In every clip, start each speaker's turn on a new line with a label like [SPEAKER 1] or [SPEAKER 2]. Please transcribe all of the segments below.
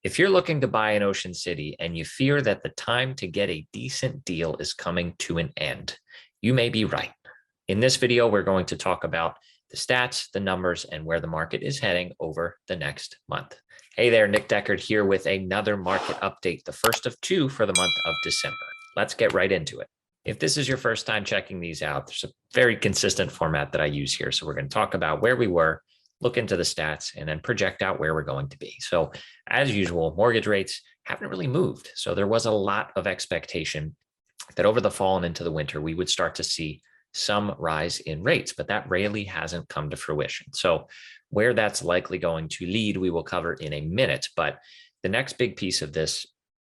[SPEAKER 1] If you're looking to buy in Ocean City and you fear that the time to get a decent deal is coming to an end, you may be right. In this video, we're going to talk about the stats, the numbers, and where the market is heading over the next month. Hey there, Nick Deckard here with another market update, the first of two for the month of December. Let's get right into it. If this is your first time checking these out, there's a very consistent format that I use here. So we're going to talk about where we were, look into the stats, and then project out where we're going to be. So as usual, mortgage rates haven't really moved. So there was a lot of expectation that over the fall and into the winter, we would start to see some rise in rates, but that really hasn't come to fruition. So where that's likely going to lead, we will cover in a minute. But the next big piece of this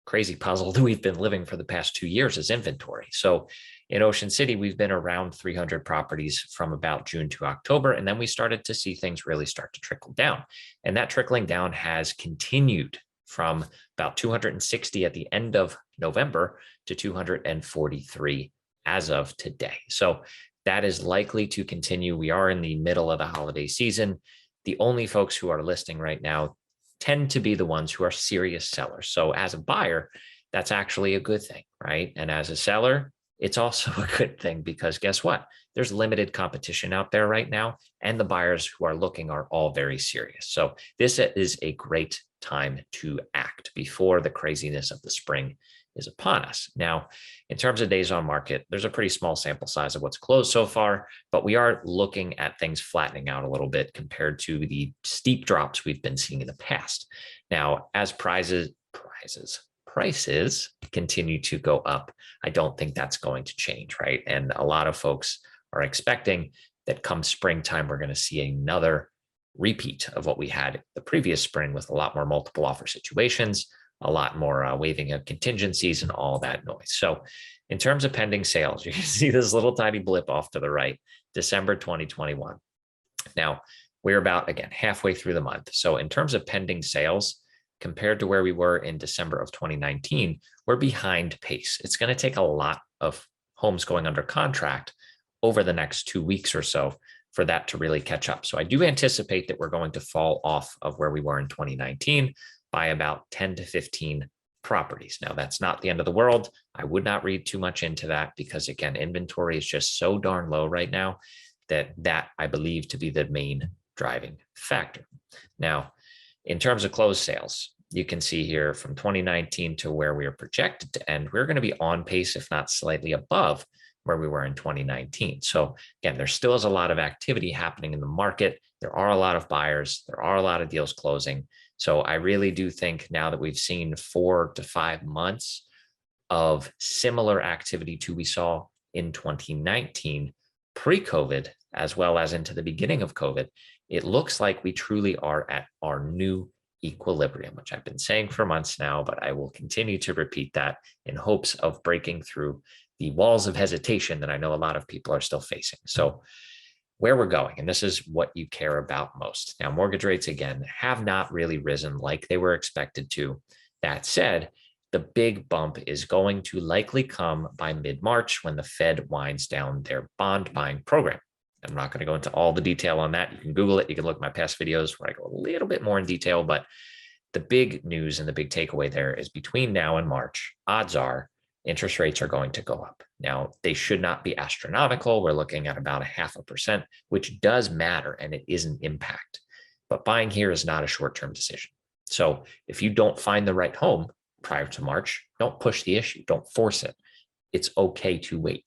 [SPEAKER 1] crazy puzzle that we've been living for the past 2 years is inventory. So in Ocean City, we've been around 300 properties from about June to October, and then we started to see things really start to trickle down. And that trickling down has continued from about 260 at the end of November to 243 as of today. So that is likely to continue. We are in the middle of the holiday season. The only folks who are listing right now tend to be the ones who are serious sellers. So as a buyer, that's actually a good thing, right? And as a seller, it's also a good thing because guess what? There's limited competition out there right now, and the buyers who are looking are all very serious. So this is a great time to act before the craziness of the spring is upon us. Now, in terms of days on market, there's a pretty small sample size of what's closed so far, but we are looking at things flattening out a little bit compared to the steep drops we've been seeing in the past. Now, as prices continue to go up, I don't think that's going to change, right? And a lot of folks are expecting that come springtime, we're going to see another repeat of what we had the previous spring with a lot more multiple offer situations, a lot more waiving of contingencies and all that noise. So in terms of pending sales, you can see this little tiny blip off to the right, December 2021. Now, we're about, again, halfway through the month. So in terms of pending sales, compared to where we were in December of 2019, we're behind pace. It's going to take a lot of homes going under contract over the next 2 weeks or so for that to really catch up. So I do anticipate that we're going to fall off of where we were in 2019 by about 10 to 15 properties. Now, that's not the end of the world. I would not read too much into that because, again, inventory is just so darn low right now that I believe to be the main driving factor. Now, in terms of closed sales, you can see here from 2019 to where we are projected to end, we're going to be on pace, if not slightly above where we were in 2019. So again, there still is a lot of activity happening in the market. There are a lot of buyers. There are a lot of deals closing. So I really do think now that we've seen 4 to 5 months of similar activity to we saw in 2019 pre-COVID, as well as into the beginning of COVID, it looks like we truly are at our new equilibrium, which I've been saying for months now, but I will continue to repeat that in hopes of breaking through the walls of hesitation that I know a lot of people are still facing. So where we're going, and this is what you care about most. Now, mortgage rates, again, have not really risen like they were expected to. That said, the big bump is going to likely come by mid-March when the Fed winds down their bond buying program. I'm not going to go into all the detail on that. You can Google it. You can look at my past videos where I go a little bit more in detail, but the big news and the big takeaway there is between now and March, odds are interest rates are going to go up. Now, they should not be astronomical. We're looking at about 0.5%, which does matter, and it is an impact. But buying here is not a short-term decision. So if you don't find the right home prior to March, don't push the issue. Don't force it. It's okay to wait.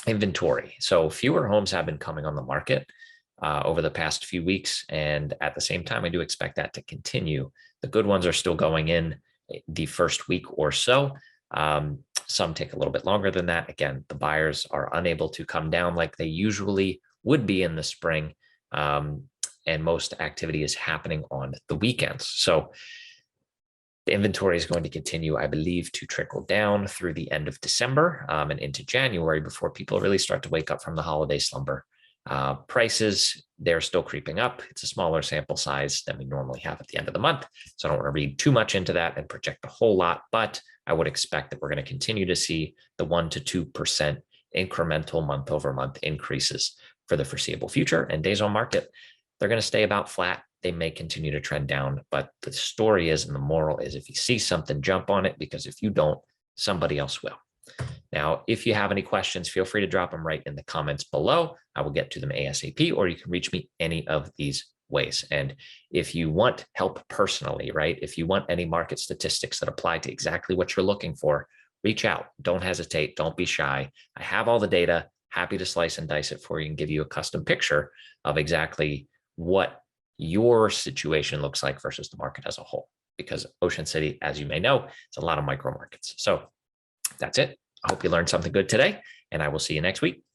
[SPEAKER 1] Inventory. So fewer homes have been coming on the market over the past few weeks. And at the same time, I do expect that to continue. The good ones are still going in the first week or so. Some take a little bit longer than that. Again, the buyers are unable to come down like they usually would be in the spring. And most activity is happening on the weekends. So the inventory is going to continue, I believe, to trickle down through the end of December and into January before people really start to wake up from the holiday slumber. Prices, they're still creeping up. It's a smaller sample size than we normally have at the end of the month. So I don't want to read too much into that and project a whole lot, but I would expect that we're going to continue to see the 1 to 2% incremental month over month increases for the foreseeable future. And days on market, they're going to stay about flat they may continue to trend down. But the story is, and the moral is, if you see something, jump on it, because if you don't, somebody else will. Now, if you have any questions, feel free to drop them right in the comments below. I will get to them ASAP, or you can reach me any of these ways. And if you want help personally, right, if you want any market statistics that apply to exactly what you're looking for, reach out. Don't hesitate. Don't be shy. I have all the data. Happy to slice and dice it for you and give you a custom picture of exactly what your situation looks like versus the market as a whole. Because Ocean City, as you may know, it's a lot of micro markets. So that's it. I hope you learned something good today, and I will see you next week.